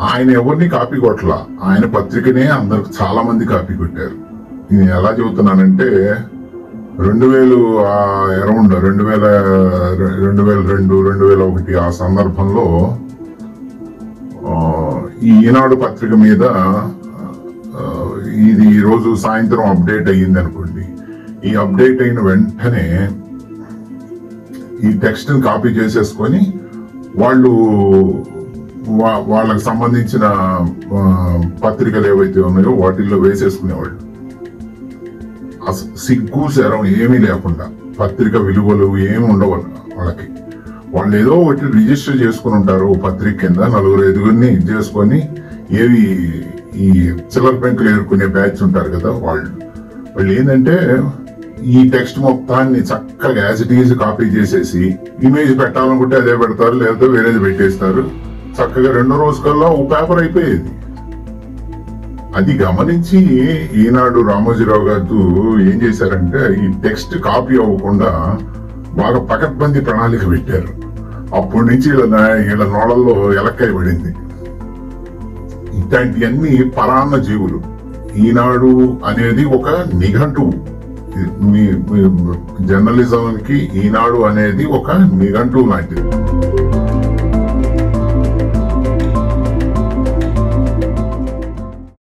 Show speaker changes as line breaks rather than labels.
ఆయన ఎవరిని కాపీ కొట్టలా, ఆయన పత్రికనే అందరు చాలా మంది కాపీ కొట్టారు. నేను ఎలా చెబుతున్నానంటే 2002 ఆ సందర్భంలో ఈ ఈనాడు పత్రిక మీద ఇది ఈ రోజు సాయంత్రం అప్డేట్ అయ్యింది అనుకోండి. ఈ అప్డేట్ అయిన వెంటనే ఈ టెక్స్ట్ ని కాపీ చేసేసుకొని వాళ్ళు వాళ్ళకి సంబంధించిన పత్రికలు ఏవైతే ఉన్నాయో వాటిల్లో వేసేసుకునేవాళ్ళు. సిగ్గు శరం ఏమీ లేకుండా, పత్రిక విలువలు ఏమి ఉండవు వాళ్ళకి. వాళ్ళు ఏదో ఒకటి రిజిస్టర్ చేసుకుని ఉంటారు పత్రిక కింద, 4-5 చేసుకొని ఏవి ఈ చిల్లర పెంకులు ఏరుకునే బ్యాచ్ ఉంటారు కదా, వాళ్ళు ఏంటంటే ఈ టెక్స్ట్ మొత్తాన్ని చక్కగా యాజ్ ఇట్ ఈజ్ కాపీ చేసేసి ఇమేజ్ పెట్టాలనుకుంటే అదే పెడతారు, లేకపోతే వేరేది పెట్టేస్తారు. చక్కగా 2 రోజుకల్లా ఓ పేపర్ అయిపోయేది. అది గమనించి ఈనాడు రామోజీరావు గారు ఏం చేశారంటే ఈ టెక్స్ట్ కాపీ అవ్వకుండా బాగా పకడ్బందీ ప్రణాళిక పెట్టారు. అప్పటి నుంచి వీళ్ళ నోళ్ళల్లో ఎలక్కాయ పడింది. ఇట్లాంటివన్నీ పరాన్న జీవులు. ఈనాడు అనేది ఒక నిఘంటువు. జర్నలిజంకి ఈనాడు అనేది ఒక నిఘంటువు లాంటిది.